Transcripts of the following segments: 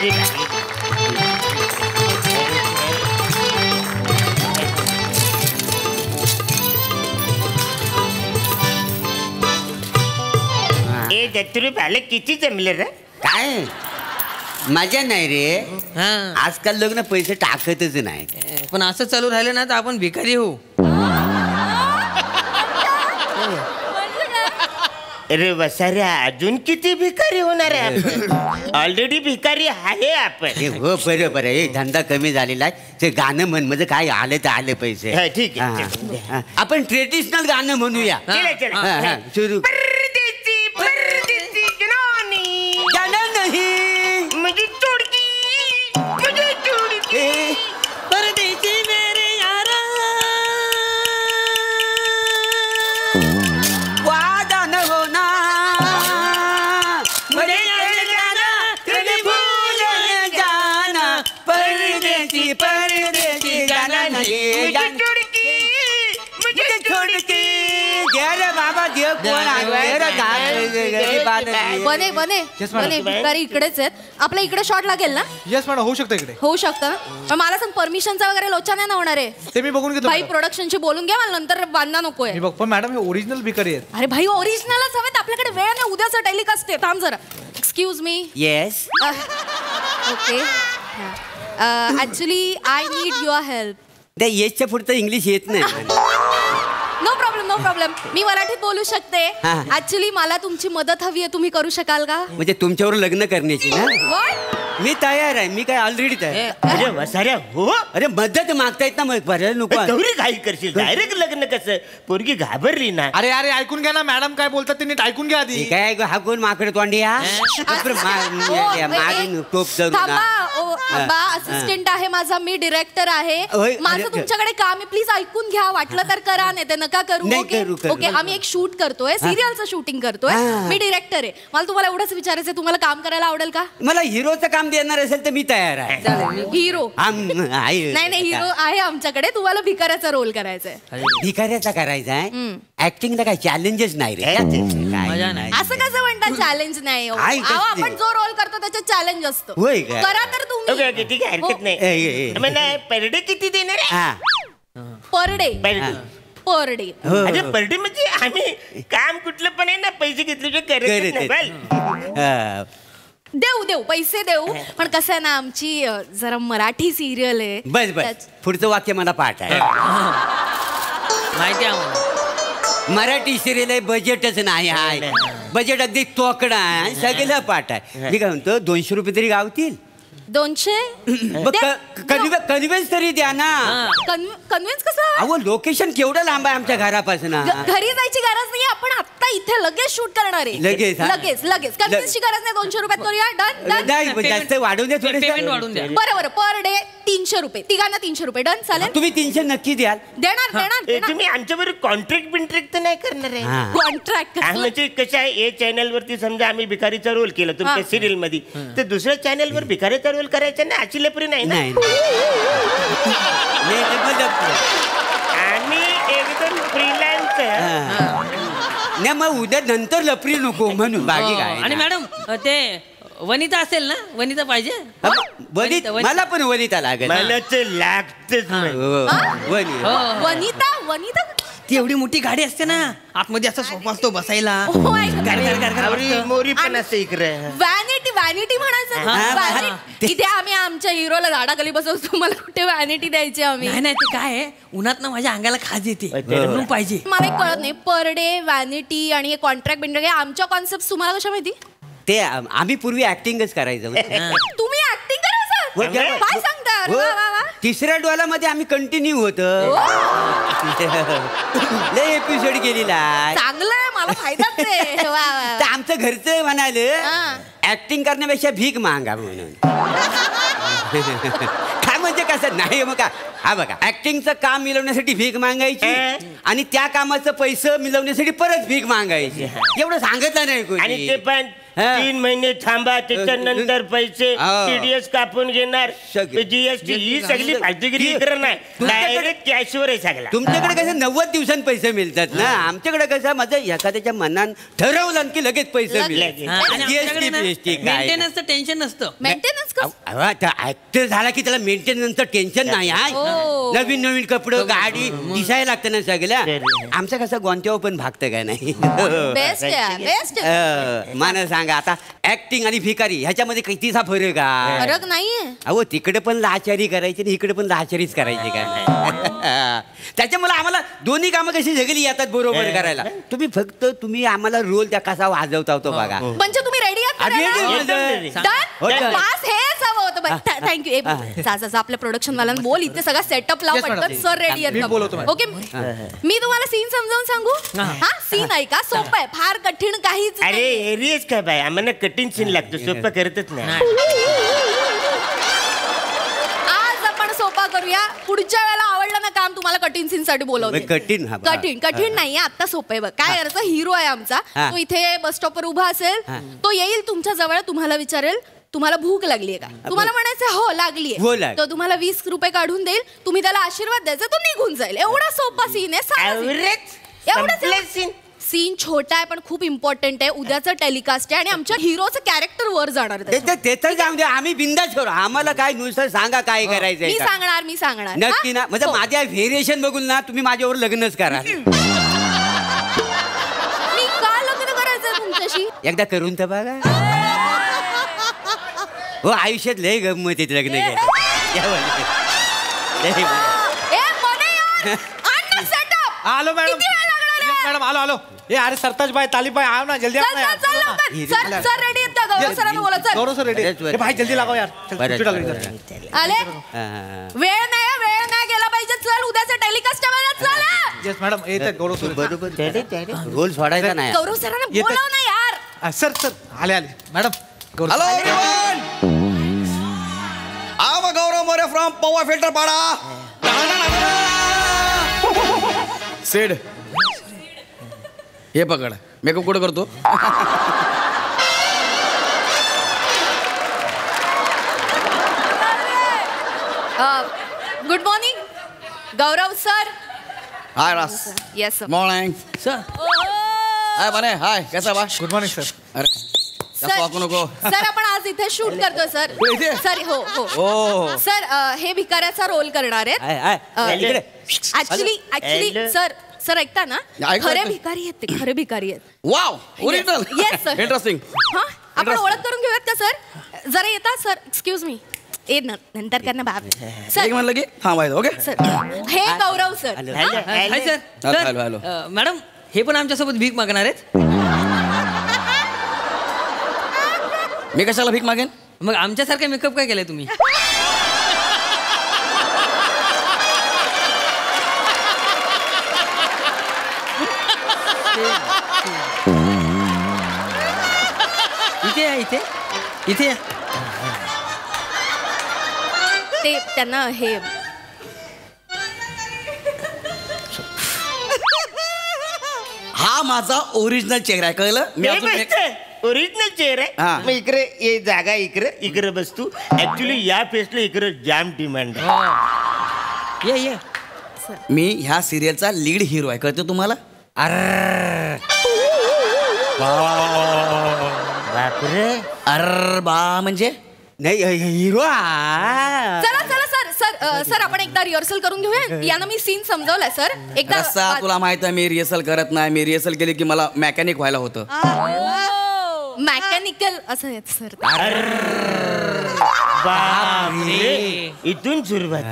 ए दत्तू भाले किती जमले रे? काय मजा नाही रे. आजकाल लग्न पैसे टाकतच नाही. पण असं चालू राहिलं ना तर आपण भिकारी होऊ. अरे वसाऱ्या अजून किती भिकारी होणार आहे आपण? ऑलरेडी भिकारी आहे आपण. हो बरोबर आहे. धंदा कमी झालेला आहे. ते गाणं म्हण म्हणजे काय आले तर आले पैसे. ठीक आहे आपण ट्रेडिशनल गाणं म्हणूया. सुरू. परदेसी परदेसी जनानी गाणं नाही मुझे चुडकी मुझे चुडकी परदेसी मेरे यारा वादा न होना मुझे जाना तुझे भूल जाना परदेसी परदेसी गाणं नाही चुडकी मुझे छोड़के रे बाबा देव कोण बने बने बने भिकारी इकडेच आहेत. आपल्या इकडे शॉट लागेल ना? येस मॅडम होऊ शकतं इकडे. होऊ शकतं ना. पण मला सांग परमिशनचा वगैरे लोचा नाही ना होणार आहे? ते मी बघून घेतो. भाई प्रोडक्शनशी बोलून घ्या. मला नंतर बांधना नकोय. मी बघ पण मॅडम हे ओरिजिनल भिकारी आहेत. अरे भाई ओरिजिनलच हवेत. आपल्याकडे वेळ नाही. उद्याचं टेलिकास्ट आहे. थांब जरा. Excuse me. Yes okay actually I need your help. त्या येसच्या पुढचं इंग्लिश येत नाही. No problem no problem. मी मराठीत बोलू शकते. हा. ऍक्च्युली मला तुमची मदत हवी आहे. तुम्ही करू शकाल का? म्हणजे तुमच्यावर लग्न करण्याची ना? What? मी तयार आहे. मी काय ऑलरेडी तयार. अरे वसाऱ्या हो. अरे मदत मागतायत ना मग बरं नको. गौरी घाई करशील. डायरेक्ट लग्न कसं? पोरगी घाबरली ना. अरे अरे ऐकून घ्या ना मॅडम काय बोलतात ते नीट ऐकून घ्या आधी. काय हा कोण माकड तोंडी हा मागून टोप असिस्टंट आहे माझा. मी डिरेक्टर आहे. होय. माझं तुमच्याकडे काम आहे. प्लीज ऐकून घ्या. वाटलं तर करा नाही तर नका करू. नाही, ओके करू. ओके. आम्ही एक शूट करतोय. सिरियलचं शूटिंग करतोय. मी डिरेक्टर आहे. मला तुम्हाला एवढंच विचारायचं तुम्हाला काम करायला आवडेल का? मला हिरोचं काम देणार असेल तर मी तयार आहे. हिरो नाही नाही हिरो आहे आमच्याकडे. तुम्हाला भिकाऱ्याचा रोल करायचा आहे. भिकाऱ्याचा करायचा आहे. ऍक्टिंगला काय चॅलेंजेस नाही रे. मजा नाही. असं कसं म्हणता चॅलेंज नाही? आहे कसं ते? आपण जो रोल करतो त्याच्यात चॅलेंज असतं. होय का? करा तर ओके तुम्ही. ओके ठीक आहे हरकत नाही. म्हणजे पर डे किती देणार आहे? हा. Per day per day. Per day. हो. अरे पर डे म्हणजे आम्ही काम कुठलं पण आहे ना पैसे घेतल्याशिवाय करत नाही. करत बल. देऊ देऊ पैसे देऊ. पण कसं आहे ना आमची जरा मराठी सिरियल आहे. बस बस पुढचं वाक्य मला पाठ आहे. माहिती आहे आम्हाला. मराठी सिरियल आहे. बजेटच नाही आहे. बजेट अगदी तोकडा आहे. सगळं पाठ आहे. मी काय म्हणतो 200 रुपये तरी गावतील. 200 कन्व्हेन्स तरी द्या ना. कन्व्हिन्स कसं? अहो लोकेशन केवढं लांब आहे आमच्या घरापासून. घरी जायची गरज नाही. आपण आता इथे लगेच शूट करणार आहे. लगेच, हा? लगेच लगेच. कन्व्हिन्सची गरज नाही. 200 रुपयात करूया. Done done. नाही जास्त वाढवून द्या थोडे. पेमेंट वाढून द्या. बरं बरं. पर डे 300 रुपये. तिघांना 300 रुपये. डन चालेल. तुम्ही 300 नक्की द्याल. देणार देणार देणार. तुम्ही आमच्याबरोबर कॉन्ट्रॅक्ट बिंट्रॅक्ट तर नाही करणार आहे? हा. कॉन्ट्रॅक्ट म्हणजे कसं आहे ए चॅनल वरती समजा आम्ही भिकारीचा रोल केला तुमच्या सिरियल मध्ये तर दुसऱ्या चॅनल वर भिकारीचा रोल करायचा ना अशी लेपरी नाही ना. नाही आम्ही एकदम फ्रीलान्स. नाही मग उद्या नंतर लपरी नको म्हणून बाकी काय. आणि मॅडम ते वनिता असेल ना? वनिता पाहिजे. वनिता मला पण वनिता लागेल. मला तर लागतच वनिता वनिता. ती एवढी मोठी गाडी असते ना आतमध्ये असा सोफा असतो बसायला. मोरी पण असते इकडे. व्हॅनिटी व्हॅनिटी म्हणायचं. इथे आम्ही आमच्या हिरोला झाडाखाली बसवतो. मला कुठे व्हॅनिटी द्यायची आम्ही? नाही नाही ते काय आहे उन्हात ना माझ्या अंगाला खाज येते म्हणून पाहिजे. मला एक कळत नाही. पर डे व्हॅनिटी आणि कॉन्ट्रॅक्ट बिंट्रॅक्ट आमच्या कॉन्सेप्ट तुम्हाला कशा माहिती? ते आम्ही पूर्वी ऍक्टिंगच करायचं. तुम्ही ऍक्टिंग करायचं? काय सांगता? तिसऱ्या डोलामध्ये आम्ही कंटिन्यू होत. लय एपिसोड गेलेला. चांगलंय. मला फायदाच आहे. तर आमचं घरचं म्हणाले ऍक्टिंग करण्यापेक्षा भीक मागा म्हणून. काय म्हणजे कसं नाही मग का. हा बघा ऍक्टिंगचं काम मिळवण्यासाठी भीक मागायची आणि त्या कामाचं पैसे मिळवण्यासाठी परत भीक मागायची. एवढं सांगितलं नाही कोणी. आणि ते पण 3 महिने थांबा त्याच्यानंतर पैसे टीडीएस कापून घेणार. जीएसटी ही सगळी फालतूगिरी इकडे नाही. डायरेक्ट कॅशवर आहे सगळं. तुमच्याकडे कसं 90 दिवसांनी पैसे मिळतात ना. आमच्याकडे कसं माझं एखाद्याच्या मनात ठरवलं की लगेच पैसे मिळतात. मेंटेनन्सचं टेन्शन नसतं. मेंटेनन्स ऍक्टर झाला की त्याला मेंटेनन्सचं टेन्शन नाही हा. नवीन नवीन कपडे गाडी दिसायला लागतं ना सगळ्या. आमचं कसं गोंत्यावर पण भागतं काय नाही. बेस्ट मला सांगा आता ऍक्टिंग आणि भिकारी ह्याच्यामध्ये कितीचा फरक आहे? फरक नाहीये. अहो तिकडे पण लाचारी करायची आणि इकडे पण लाचारीच करायची काय. त्याच्यामुळे आम्हाला दोन्ही कामं कशी झगली येतात बरोबर करायला. तुम्ही आम्हाला रोल त्या कसा वाजवता होतो बघा. म्हणजे तुम्ही रेडी आहात? हेच हवं होतं. थँक्यू. आपल्या प्रोडक्शन वाल्यांना बोल इथे सगळा सेटअप लाव पटकन. सर रेडी आहेत. ओके मी तुम्हाला सीन समजावून सांगू. हा सीन आहे का सोपं आहे फार कठीण काहीच. अरे एरियस काय बाय आम्हाला कठीण सीन लागतो सोपं करतच नाही. आज आपण सोपा करूया. पुढच्या वेळेला आवडलं ना काम तुम्हाला कठीण सीन साठी बोलवते. कठीण नाहीये आता सोपं आहे बघ. काय करायचं हिरो आहे आमचा तो इथे बस स्टॉपवर उभा असेल. तो येईल तुमच्या जवळ तुम्हाला विचारेल तुम्हाला भूक लागलीये का. तुम्हाला म्हणायचं हो लागलीये. तो तुम्हाला 20 रुपये काढून देईल. तुम्ही त्याला आशीर्वाद द्यायचा तो निघून जाईल. एवढा सोपा सीन आहे. एवढं सीन छोटा आहे पण खूप इम्पॉर्टंट आहे. उद्याचं टेलिकास्ट आहे आणि आमच्या हिरोचं कॅरेक्टर वर जाणार. ते तर जाऊ दे आम्ही बिंदास करू. आम्हाला काय नुसतं सांगा काय करायचं. मी सांगणार नक्की ना. म्हणजे माझ्या व्हेरिएशन बघून ना तुम्ही माझ्यावर लग्नच करा. मी का लग्न करायचं तुमच्याशी. एकदा करून तर बघा. हो आयुष्यात लय गंमत येते लग्न आलो मॅडम. मॅडम आलो. ए अरे सरताज बाय ताली बाय आओ ना जल्दी. सर रेडी आहेत का. गौरव सरांना बोला. गौरव सर रेडी. भाई जल्दी लागाव यार. आले वेळ नाही गेला पाहिजे. चल उद्याचं टेलिकास्ट चल. येस मॅडम येत आहेत गौरव सर. बरोबर रोल सोडायचा नाही. गौरव सरांना बोलाव ना यार. सर आले madam. Hello everyone. I'm Gaurav More from Powai Filter Pada. सेड हे पकड. मेकअप कुठं करतो. Good morning Gaurav sir. Hi रास. Yes sir. Morning sir. Hi बने. हाय कैसा बा. Good morning sir. अरे वाकू नको. सर आपण आज इथे शूट करतो सर. सर हो ओ सर हे भिकाऱ्याचा रोल करणार आहेत. ऍक्च्युली सर ऐकता ना. खरे भिकारी आहेत ते. खरे भिकारी आहेत. Wow original. Yes sir. Interesting. हा आपण ओळख करून घेऊयात का सर. जरा येतात सर. Excuse me. नंतर करना बाब. सर म्हणलं की थांबायचं. ओके सर हे Gaurav sir. Hi sir. Hello. Madam हे पण आमच्यासोबत भीक मागणार आहेत. मी कशाला भीक मागेन. मग आमच्यासारखा मेकअप काय केलाय तुम्ही. इथे ते त्यांना हे हा माझा ओरिजिनल चेहरा आहे कळलं. मी ओरिजिनल चेहरा आहे. मग इकडे ये जागा इकडे बस तू. ऍक्च्युली या फेसला इकडे जाम डिमांड आहे. ये मी ह्या सिरियलचा लीड हिरो आहे कळतं तुम्हाला. बापरे. अरे बा म्हणजे नाही हिरो. सर आपण एकदा रिहर्सल करून घेऊया. यांना मी सीन समजावलाय सर. एकदा तुला माहित आहे मी रिहर्सल करत नाही. मी रिहर्सल केली की मला मेकॅनिक व्हायला होतं. मॅकॅनिकल असं सर. इथून सुरुवात.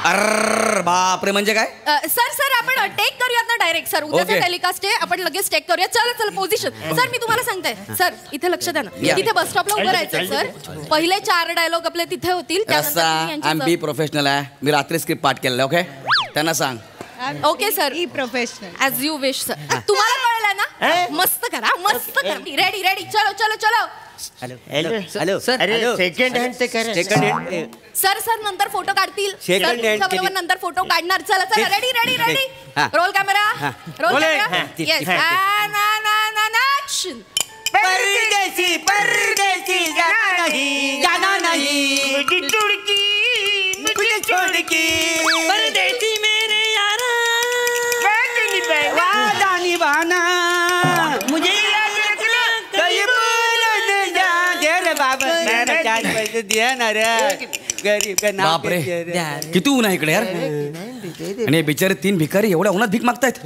अरे बापरे म्हणजे काय. सर आपण टेक करूयात ना डायरेक्ट. सर उद्याचा टेलिकास्ट आहे आपण लगेच टेक करूया. चला पोझिशन. सर मी तुम्हाला सांगते सर इथे लक्ष द्या ना. तिथे बस स्टॉपला उभं राहायचं सर. पहिले 4 डायलॉग आपले तिथे होतील. बी प्रोफेशनल आहे. मी रात्री स्क्रिप्ट पाठ केलेला. ओके त्यांना सांग. Okay sir. Professional as you wish sir. तुम्हाला कळलं ना. मस्त करा. रेडी. चलो. हॅलो सेकंड हँड ते करा. Second hand. सर नंतर फोटो काढतील. Second hand बरोबर नंतर फोटो काढणार. चला रेडी. Roll camera. येस. परदेसी जाना नहीं मुझे छोड़ के परदेसी मेरे यारा वादा निभाना मुझे याद रखना कहीं भूल न जा. दे रे बाबा 5 पैसे द्या ना रे गरीब का नाव बापरे घेते रे. किती ऊन आहे इकडे यार आणि हे बिचारे 3 भिकारी एवढ्या उन्हात भीक मागतायत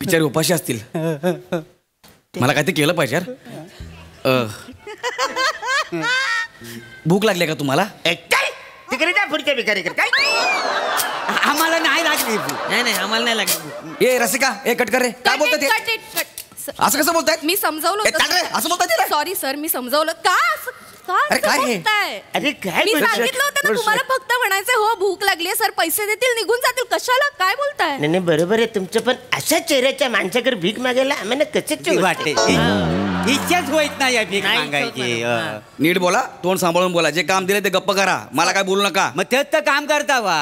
बिचारे उपाशी असतील मला काहीतरी केलं पाहिजे यार भूक लागली का तुम्हाला काय तिकडे जा पुढच्या भिकारीकडे काय आम्हाला नाही लागली भूक. नाही आम्हाला नाही लागत. ए रसिका ए कट कर रे काय बोलतात ते Cut it, cut. असं कसं बोलतायत मी समजावलं ए, चाल रे, असं बोलतात ते रे. सॉरी सर मी समजावलं का अरे, काय हे? अरे काय मी बोलतोय? सांगितलं होतं ना तुम्हाला फक्त म्हणायचं हो भूक लागली सर पैसे देतील निघून जातील कशाला काय बोलताय नाही नाही, बरोबर आहे तुमचं पण अशा चेहऱ्याच्या माणसाकडे भीक मागायला आम्हाला कसं वाटते इच्छाच होत नाही या भीक नाही, मागायची होत नाही. नीट बोला तोंड सांभाळून बोला जे काम दिले ते गप्प करा मला काय बोलू नका मग तेच तर काम करता वा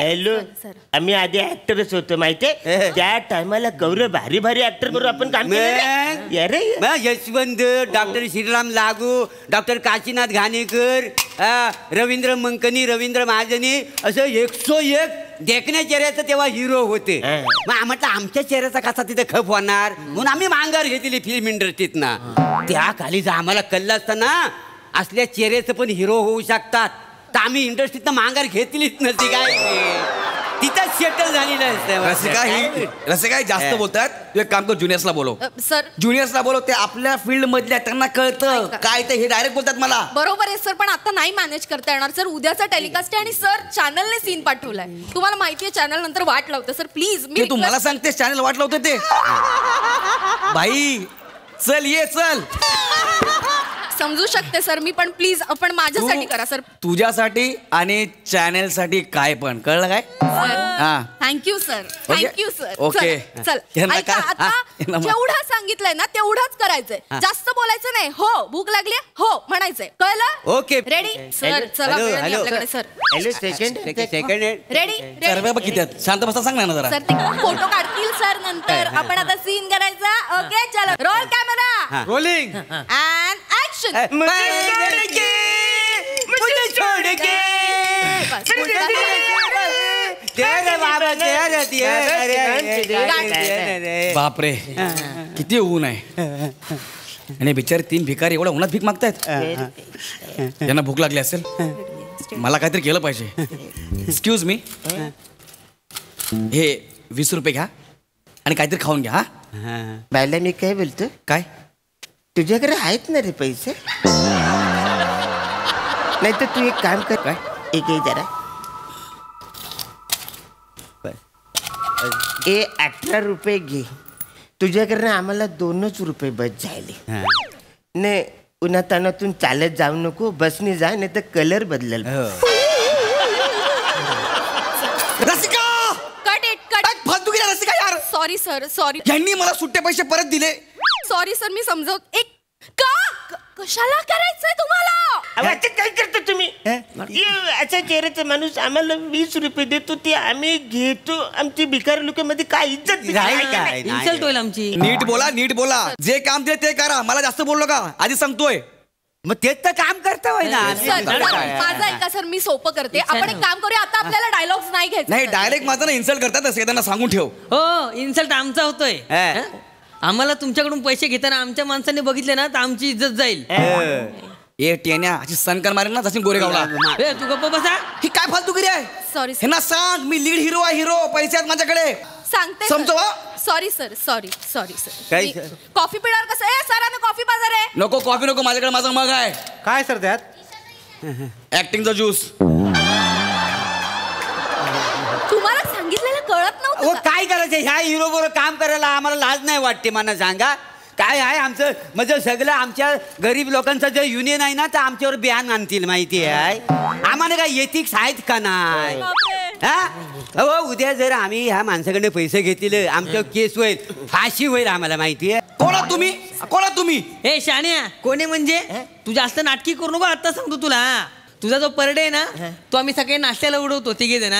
हॅलो सर. आम्ही आधी ऍक्टरच होतो माहितीये त्या टायमाला गौरव भारी भारी ऍक्टर बरोबर आपण काम केलं मग? अरे मग यशवंत डॉक्टर श्रीराम लागू डॉक्टर काशीनाथ घाणेकर रवींद्र मंकनी रवींद्र महाजनी असं 101 देखण्या चेहऱ्याचं तेव्हा हिरो होते हा. मग म्हटलं आमच्या चेहऱ्याचा कसा तिथे खप होणार म्हणून आम्ही मांगार घेतली फिल्म इंडस्ट्रीत ना त्या खाली जर आम्हाला कळलं असतं ना असल्या चेहऱ्याचं पण हिरो होऊ शकतात तर आम्ही इंडस्ट्रीत मांगार घेतलीच नसती काय तिथं सेटल झालेलं असतं रसिका ही जास्त बोलतात तू एक काम कर ज्युनियर्सला बोलव सर ज्युनियर्सला बोलव ते आपल्या फील्ड मधल्या त्यांना कळतं ऐका. काय ते हे डायरेक्ट बोलतात मला बरोबर आहे सर पण आता नाही मॅनेज करता येणार सर उद्याचा टेलिकास्ट आहे आणि सर चॅनलने सीन पाठवलाय तुम्हाला माहिती आहे चॅनल नंतर वाट लावते सर प्लीज ते तू मला सांगतेस चॅनल वाटलं होतं ते बाई चल ये चल समजू शकते सर मी पण प्लीज आपण माझ्यासाठी करा सर तुझ्यासाठी आणि चॅनल साठी काय पण कळलं काय हा. Thank you sir okay. Thank you sir okay. चल यांना ऐका काय? आता हा, यांना मग. जेवढं सांगितलंय ना तेवढंच करायचंय जास्त बोलायचं नाही हो भूक लागली हो म्हणायचंय कळलं ओके. रेडी सर चला हॅलो, वेळ नाही हॅलो. आपल्याकडे sir hello second second ready सर्वे बघ किती आहेत. शांत बसा सांग ना जरा सर ते फोटो काढतील सर नंतर आपण आता सीन करायचा ओके चलो roll camera rolling and action बापरे किती ऊन आहे आणि बिचारे 3 भिकारी एवढ्या उन्हात भीक मागतायत यांना भूक लागली असेल मला काहीतरी केलं पाहिजे एक्सक्यूज मी हे 20 रुपये घ्या आणि काहीतरी खाऊन घ्या हा बायला मी काय बोलतो काय तुझ्याकडे आहेत ना रे पैसे नाही तर तू एक काम कर काय? एक जरा ए 18 रुपये घे तुझ्याकडनं आम्हाला 2च रुपये बस झाले नाही उन्हातानातून चालत जाऊ नको बसने जा नाही तर कलर बदलल रसिका कट इट कट फालतू गेला रसिका यार सॉरी सर सॉरी यांनी मला सुट्टे पैसे परत दिले सॉरी सर मी समजवत एक कशाला करायचंय तुम्हाला आता काय करता तुम्ही अशा चेहऱ्याचा माणूस आम्हाला 20 रुपये देतो ते आम्ही घेतो आमची भिकारी लोकांमध्ये काय इज्जत काय इन्सल्ट होईल आमची नीट बोला जे काम दिले ते करा मला जास्त बोललो का आधी सांगतोय मग तेच तर काम करता होय ना सर माझं ऐका सर मी सोपं करते आपण एक काम करूया आता आपल्याला डायलॉग्स नाही घ्यायचे नाही डायरेक्ट माझं ना इन्सल्ट करतात त्यांना सांगून ठेव हो इन्सल्ट आमचा होतोय हा. हं? आम्हाला तुमच्याकडून पैसे घेताना आमच्या माणसाने बघितले ना तर आमची इज्जत जाईल ए टेन्या अशी सनकर मारेल ना जशी गोरेगावला ए, तू गप्प बसा ही काय फालतूगिरी आहे सॉरी हे ना सांग मी लीड हिरो आहे हिरो पैसे आहेत माझ्याकडे सांगते समजवा? सॉरी सर सॉरी काय सर सर? कॉफी पिणार कसं आहे सरांना कॉफी बाजार आहे नको कॉफी नको माझ्याकडे माझा मग आहे काय सर त्यात ऍक्टिंगचा ज्यूस तुम्हाला सांगितलेलं कळत हो नव्हतं का? काय करायचं ह्या हिरो बरोबर काम करायला आम्हाला लाज नाही वाटते मला सांगा काय आहे आमचं म्हणजे सगळं आमच्या गरीब लोकांचं जे युनियन आहे ना तर आमच्यावर बियान आणतील माहिती आहे आम्हाला काय एथिक्स आहेत का नाही बापरे. हा हो उद्या जर आम्ही ह्या माणसाकडे पैसे घेतले आमच्या केस होईल फाशी होईल आम्हाला माहिती आहे कोणा तुम्ही ए शाण्या कोणी म्हणजे तू जास्त नाटकी करू नको आता सांगतो तुला तुझा जो परडे आहे ना तो आम्ही सकाळी नाश्त्याला उडवतो तिघे जण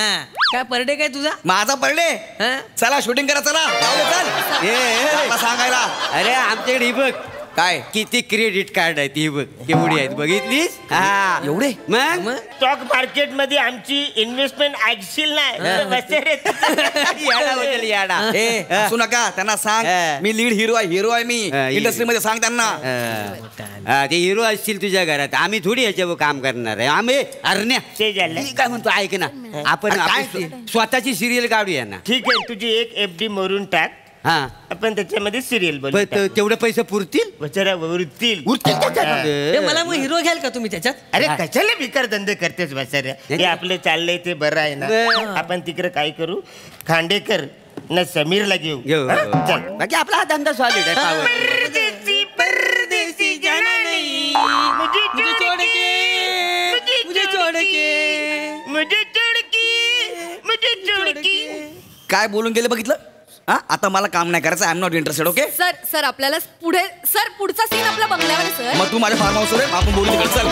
काय परडे काय तुझा माझा पडले हं? चला शूटिंग करा चला जाऊ दे, चल ए, ए, चला सांगायला अरे आमच्याकडे ही बघ काय किती क्रेडिट कार्ड आहे ती बघ केवढी आहेत बघितलीस हा एवढे मग स्टॉक मार्केट मध्ये आमची इन्व्हेस्टमेंट ऐकशील नाही याडा बदल याडा ए असू नका त्यांना सांग मी लीड हिरो आहे मी इंडस्ट्रीमध्ये सांग त्यांना ते हिरो असतील तुझ्या घरात आम्ही थोडी ह्याच्यावर काम करणार आहे आम्ही अरण्या ते झालं. मी काय म्हणतो ऐक ना आपण स्वतःची सिरियल काढूया ना ठीक आहे तुझी एक FD मरून टाक हा आपण त्याच्यामध्ये सिरियल पण बनवू तेवढे पैसे पुरतील वचरा उरतील हे मला मग हिरो घ्याल का तुम्ही त्याच्यात अरे कशाला भिकार धंदे करतेस बसाऱ्या हे आपलं चाललंय ते बरं आहे ना आपण तिकडे काय करू खांडेकर न समीरला घेऊ घेऊ हा? चल. बाकी आपला हा धंदा सॉलिड आहे पावर. परदेसी परदेसी जाना नहीं मुझे मुझे छोड़ के मुझे छोड़ के मुझे छोड़ के काय बोलून गेले बघितलं हा आता मला काम नाही करायचं I am not interested okay sir आपल्याला पुढे सर पुढचा सीन आपला बंगल्यावर आहे, सर. मग तू माझ्या फार्म हाऊसवर आहे आपण बोलू तिकडे चल